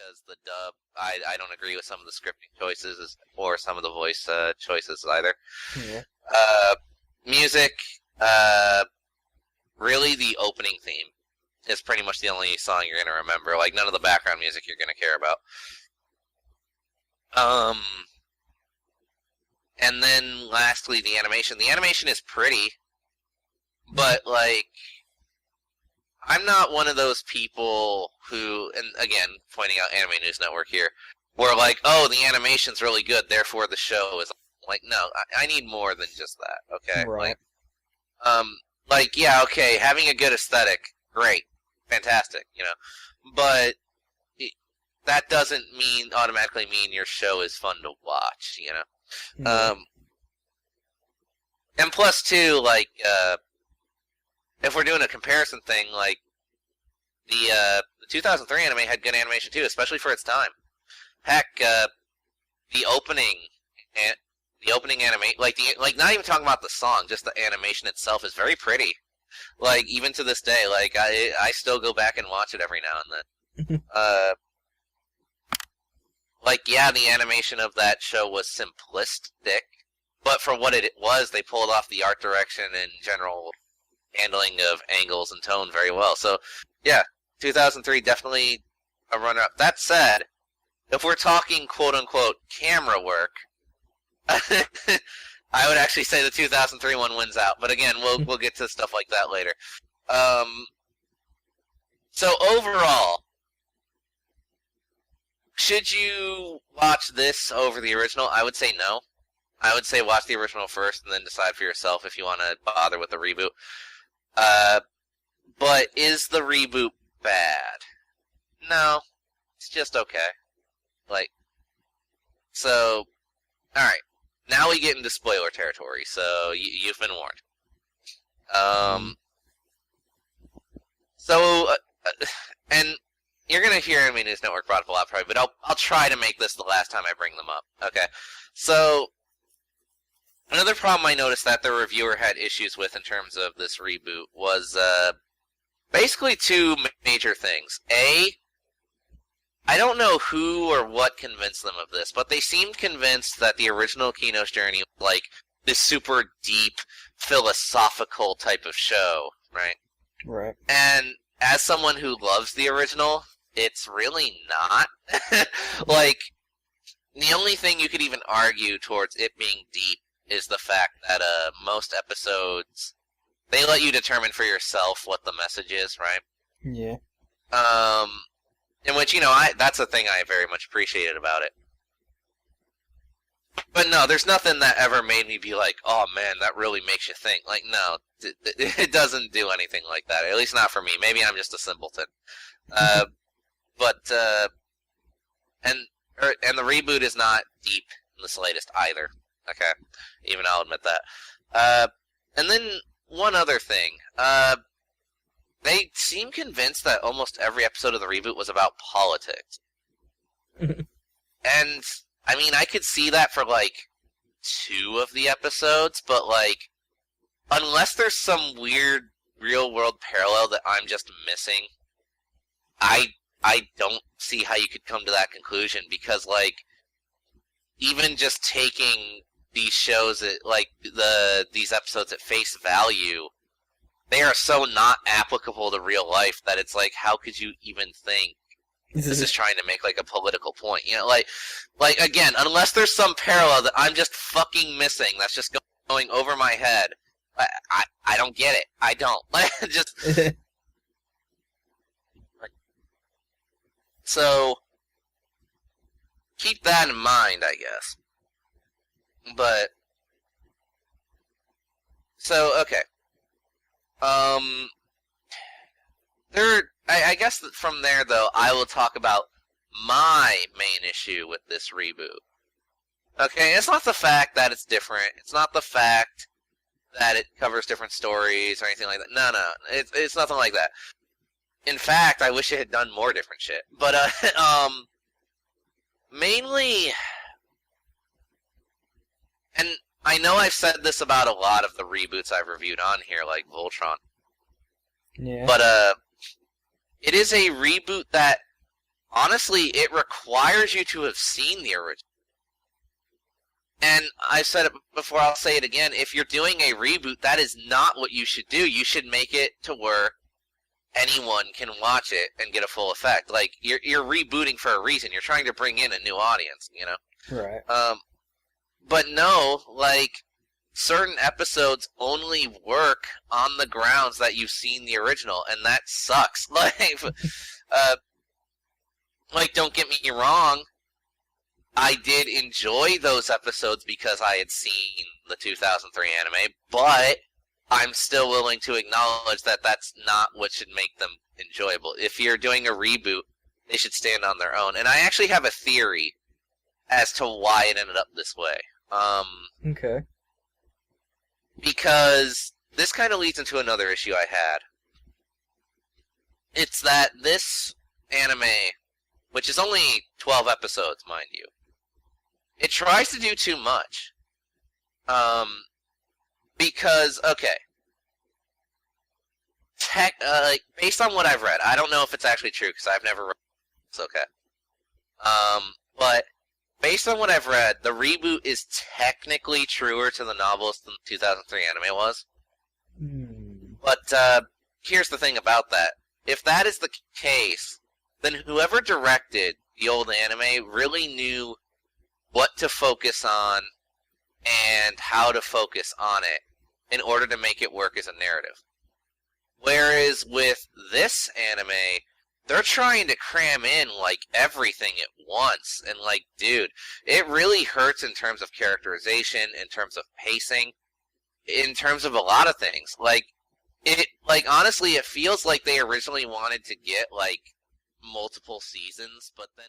because the dub, I don't agree with some of the scripting choices or some of the voice choices either. Yeah. Music, really the opening theme is pretty much the only song you're going to remember. Like, none of the background music you're going to care about. And then lastly, the animation. The animation is pretty, but, like, I'm not one of those people who, and again, pointing out Anime News Network here, where like, oh, the animation's really good, therefore the show is like, no, I need more than just that, okay? Right. Like, yeah, okay, having a good aesthetic, great, fantastic, you know, but that doesn't automatically mean your show is fun to watch, you know? Yeah. And plus, too, like, if we're doing a comparison thing, like, the 2003 anime had good animation, too, especially for its time. Heck, the opening anime, like, not even talking about the song, just the animation itself is very pretty. Like, even to this day, like, I still go back and watch it every now and then. Like, yeah, the animation of that show was simplistic, but for what it was, they pulled off the art direction and general handling of angles and tone very well. So, yeah, 2003 definitely a runner-up. That said, if we're talking quote-unquote camera work, I would actually say the 2003 one wins out. But again, we'll get to stuff like that later. So overall, should you watch this over the original? I would say no. I would say watch the original first and then decide for yourself if you want to bother with the reboot. But is the reboot bad? No. It's just okay. Like, so, alright. Now we get into spoiler territory, so you've been warned. And you're gonna hear Anime News Network brought up a lot probably, but I'll try to make this the last time I bring them up. Okay. So, another problem I noticed that the reviewer had issues with in terms of this reboot was, basically two major things. I don't know who or what convinced them of this, but they seemed convinced that the original Kino's Journey was like this super deep, philosophical type of show, right? Right. And as someone who loves the original, it's really not. Like, the only thing you could even argue towards it being deep is the fact that most episodes, they let you determine for yourself what the message is, right? Yeah. In which, you know, that's a thing I very much appreciated about it. But no, there's nothing that ever made me be like, oh man, that really makes you think. Like, no, it doesn't do anything like that. At least not for me. Maybe I'm just a simpleton. And the reboot is not deep in the slightest either. Okay, even I'll admit that. And then one other thing. They seem convinced that almost every episode of the reboot was about politics. And, I mean, I could see that for, like, 2 of the episodes, but, like, unless there's some weird real-world parallel that I'm just missing, I don't see how you could come to that conclusion, because, like, even just taking these shows, these episodes at face value, they are so not applicable to real life that it's like, how could you even think this is trying to make, like, a political point? You know, like again, unless there's some parallel that I'm just fucking missing, that's just going over my head, I don't get it. I don't. Just... So, keep that in mind, I guess. But, so, okay. I guess that from there, though, I will talk about my main issue with this reboot. Okay, it's not the fact that it's different. It's not the fact that it covers different stories or anything like that. No, it's nothing like that. In fact, I wish it had done more different shit. But, mainly, and I know I've said this about a lot of the reboots I've reviewed on here, like Voltron. Yeah. But, it is a reboot that honestly, it requires you to have seen the original. And I've said it before, I'll say it again. If you're doing a reboot, that is not what you should do. You should make it to where anyone can watch it and get a full effect. Like, you're rebooting for a reason. You're trying to bring in a new audience, you know? Right. But no, like, certain episodes only work on the grounds that you've seen the original, and that sucks. Like, don't get me wrong, I did enjoy those episodes because I had seen the 2003 anime, but I'm still willing to acknowledge that that's not what should make them enjoyable. If you're doing a reboot, they should stand on their own. And I actually have a theory as to why it ended up this way. Okay. Because this kind of leads into another issue I had. It's that this anime, which is only 12 episodes, mind you, it tries to do too much. Because, okay, like, based on what I've read, I don't know if it's actually true, because I've never read it. It's okay. But based on what I've read, the reboot is technically truer to the novels than the 2003 anime was. But here's the thing about that. If that is the case, then whoever directed the old anime really knew what to focus on and how to focus on it in order to make it work as a narrative. Whereas with this anime, they're trying to cram in, like, everything at once. And, like, dude, it really hurts in terms of characterization, in terms of pacing, in terms of a lot of things. Like, honestly, it feels like they originally wanted to get, like, multiple seasons, but then